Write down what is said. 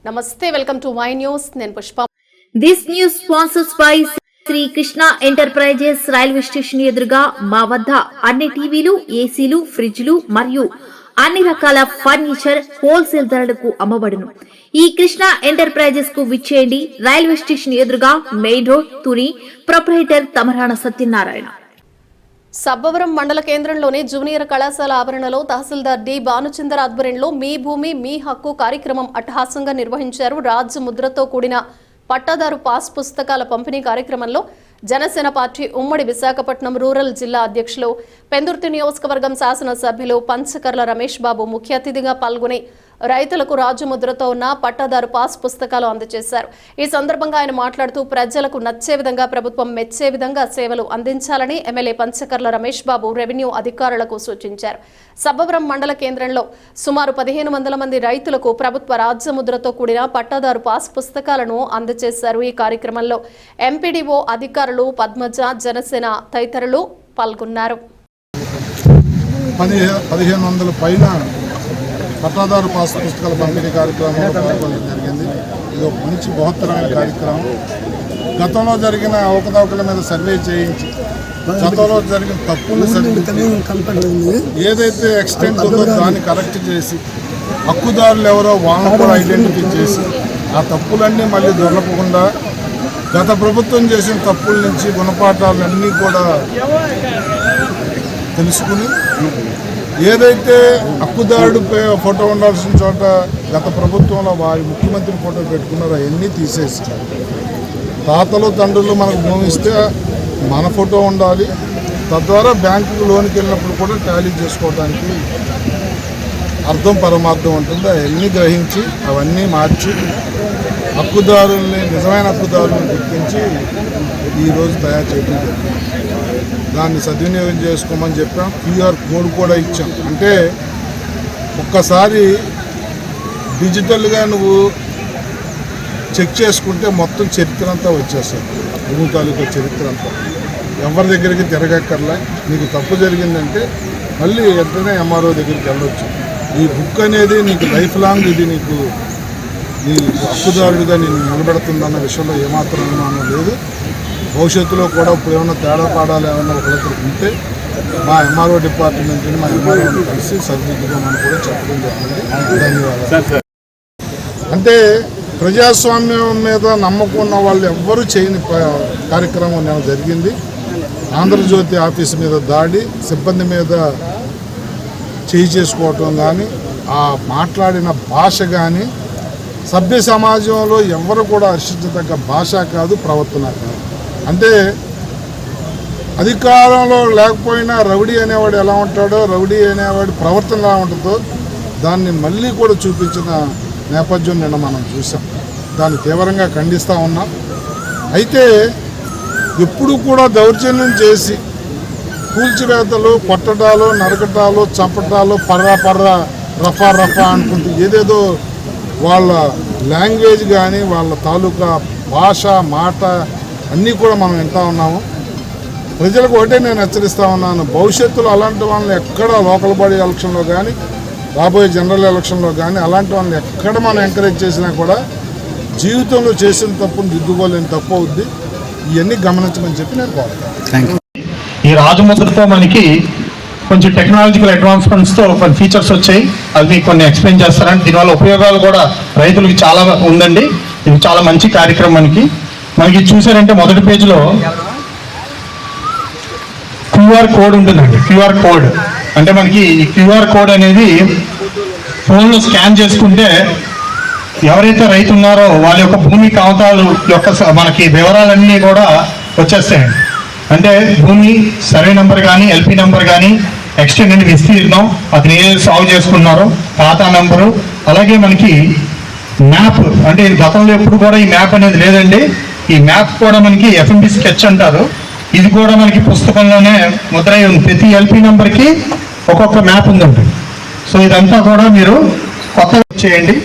నమస్తే, welcome to my news. నేను Pushpa. This news sponsors by Shri Krishna enterprises. Railway station ఎదురుగా మా వద్ద అన్ని టీవీలు, ఏసీలు, ఫ్రిడ్జ్లు మరియు అన్ని రకాల ఫర్నిచర్ హోల్సేల్ ధరలకు అమ్మబడును. ఈ కృష్ణ ఎంటర్ప్రైజెస్ కు విచ్చేయండి. రైల్వే స్టేషన్ ఎదురుగా, main road, Tuni. Proprietor Tamarana Satyanarayana. Sabbavaram మండల కేంద్రంలోని జూనియర్ కళాశాల ఆవరణలో తహసీల్దార్ డి భానుచందర్ ఆధ్వర్యంలో మీ భూమి మీ హక్కు కార్యక్రమం అట్టహాసంగా నిర్వహించారు. రాజ్ ముద్రతో కూడిన పట్టాదారు పాస్ పుస్తకాల పంపిణీ కార్యక్రమంలో జనసేన పార్టీ ఉమ్మడి విశాఖపట్నం రూరల్ జిల్లా అధ్యక్షులు, పెందుర్తి నియోజకవర్గం శాసనసభ్యులు పంచకర్ల రమేష్ బాబు ముఖ్య అతిథిగా పాల్గొని రైతులకు రాజముద్రతో ఉన్న పట్టాదారు పాస్ పుస్తకాలు అందజేశారు. ఈ సందర్భంగా ఆయన మాట్లాడుతూ ప్రజలకు నచ్చే విధంగా, ప్రభుత్వం మెచ్చే విధంగా సేవలు అందించాలని ఎమ్మెల్యే పంచకర్ల రమేష్ బాబు రెవెన్యూ అధికారులకు సూచించారు. సబ్బవరం మండల కేంద్రంలో సుమారు 1500 మంది రైతులకు ప్రభుత్వ రాజముద్రతో కూడిన పట్టాదారు పాస్ పుస్తకాలను అందజేశారు. ఈ కార్యక్రమంలో ఎంపీడీఓ అధికారులు పద్మజ, జనసేన తదితరులు పాల్గొన్నారు. 1500 పైన పట్టాదారు పాస్ పుస్తకాల పంపిణీ కార్యక్రమంలో పాల్గొనడం జరిగింది. ఇది ఒక మంచి బృహత్తరమైన కార్యక్రమం. గతంలో జరిగిన అవకతవకల మీద సర్వే చేయించి, గతంలో జరిగిన తప్పులు ఏదైతే ఎక్స్టెంట్ ఉందో దాన్ని కరెక్ట్ చేసి, హక్కుదారులు ఎవరో వాళ్ళని కూడా ఐడెంటిఫై చేసి, ఆ తప్పులన్నీ మళ్ళీ దొరకకుండా గత ప్రభుత్వం చేసిన తప్పుల నుంచి గుణపాఠాలన్నీ కూడా తెలుసుకుని, ఏదైతే హక్కుదారుడు ఫోటో ఉండాల్సిన చోట గత ప్రభుత్వంలో వారి ముఖ్యమంత్రి ఫోటో పెట్టుకున్నారో అవన్నీ తీసేసి, తాతలు తండ్రులు మనకు భూమి ఇస్తే మన ఫోటో ఉండాలి, తద్వారా బ్యాంకుకు లోన్కి వెళ్ళినప్పుడు కూడా టాలీ చేసుకోవడానికి అర్థం పరమార్థం ఉంటుంది. అవన్నీ గ్రహించి అవన్నీ మార్చి హక్కుదారుల్ని, నిజమైన హక్కుదారులను గుర్తించి ఈరోజు తయారు చేయడం జరిగింది. దాన్ని సద్వినియోగం చేసుకోమని చెప్పాం. క్యూఆర్ కోడ్ కూడా ఇచ్చాం. అంటే ఒక్కసారి డిజిటల్గా నువ్వు చెక్ చేసుకుంటే మొత్తం చరిత్ర అంతా వచ్చేస్తుంది. భూమి తాలూకా చరిత్ర అంతా ఎవరి దగ్గరికి తిరగక్కర్లే. నీకు తప్పు జరిగిందంటే మళ్ళీ వెంటనే ఎంఆర్ఓ దగ్గరికి వెళ్ళొచ్చు. ఈ బుక్ అనేది నీకు లైఫ్ లాంగ్, ఇది నీకు నీ హక్కుదారుడిగా నేను నిలబెడుతుందన్న విషయంలో ఏమాత్రం అనుమానం లేదు. భవిష్యత్తులో కూడా ఇప్పుడు ఏమైనా తేడా పాడాలు ఏమైనా ఒకరికి ఉంటే మా ఎంఆర్ఓ డిపార్ట్మెంట్ని, మా ఎంఆర్ఓని కలిసి సరిదిద్దుకోమని కూడా చెప్పడం జరిగింది. ధన్యవాదాలు. అంటే ప్రజాస్వామ్యం మీద నమ్మకం ఉన్న వాళ్ళు ఎవ్వరూ చేయని కార్యక్రమం నేను జరిగింది. ఆంధ్రజ్యోతి ఆఫీసు మీద దాడి, సిబ్బంది మీద చేయి చేసుకోవటం కానీ, ఆ మాట్లాడిన భాష కానీ సభ్య సమాజంలో ఎవరు కూడా హర్షించదగ్గ భాష కాదు, ప్రవర్తన కాదు. అంటే అధికారంలో లేకపోయినా రౌడీ అనేవాడు ఎలా ఉంటాడో, రౌడీ అనేవాడు ప్రవర్తన ఎలా ఉంటుందో దాన్ని మళ్ళీ కూడా చూపించిన నేపథ్యం నిన్న మనం చూసాం. దాన్ని తీవ్రంగా ఖండిస్తూ ఉన్నాం. అయితే ఎప్పుడు కూడా దౌర్జన్యం చేసి కూల్చివేతలు, కొట్టడాలు, నరకటాలు, చంపటాలు, పర్రా రఫా అనుకుంటూ ఏదేదో వాళ్ళ లాంగ్వేజ్ కానీ, వాళ్ళ తాలూకా భాష, మాట అన్నీ కూడా మనం వింటూ ఉన్నాము. ప్రజలకు ఒకటే నేను హెచ్చరిస్తూ ఉన్నాను, భవిష్యత్తులో అలాంటి వాళ్ళని ఎక్కడ లోకల్ బాడీ ఎలక్షన్లో కానీ, రాబోయే జనరల్ ఎలక్షన్లో కానీ అలాంటి వాళ్ళని ఎక్కడ మనం ఎంకరేజ్ చేసినా కూడా జీవితంలో చేసిన తప్పును దిద్దుకోలేని తప్పు అవుద్ది. ఇవన్నీ గమనించమని చెప్పి నేను కోరుతాను. ఈ రాజముద్రతో మనకి కొంచెం టెక్నాలజికల్ అడ్వాన్స్మెంట్స్తో కొన్ని ఫీచర్స్ వచ్చాయి. అది కొన్ని ఎక్స్ప్లెయిన్ చేస్తారంటే దీనివల్ల ఉపయోగాలు కూడా రైతులకి చాలా ఉందండి. ఇది చాలా మంచి కార్యక్రమం. మనకి చూసారంటే మొదటి పేజీలో క్యూఆర్ కోడ్ ఉంటుందండి. క్యూఆర్ కోడ్ అంటే మనకి ఈ క్యూఆర్ కోడ్ అనేది ఫోన్లో స్కాన్ చేసుకుంటే ఎవరైతే రైతు ఉన్నారో వాళ్ళ యొక్క భూమి కాగితాలు యొక్క మనకి వివరాలన్నీ కూడా వచ్చేస్తాయండి. అంటే భూమి సర్వే నెంబర్ కానీ, ఎల్పీ నెంబర్ కానీ, ఎక్స్టెండ్ అని విస్తీర్ణం, అతను ఏ సాల్వ్ చేసుకున్నారో, ఖాతా నెంబరు, అలాగే మనకి మ్యాప్. అంటే గతంలో ఎప్పుడు కూడా ఈ మ్యాప్ అనేది లేదండి. ఈ మ్యాప్ కూడా మనకి ఎఫ్ఎండి స్కెచ్ అంటారు. ఇది కూడా మనకి పుస్తకంలోనే ముద్రై ఉంది. ప్రతి ఎల్పీ నెంబర్కి ఒక్కొక్క మ్యాప్ ఉందండి. సో ఇదంతా కూడా మీరు కొత్తగా చేయండి.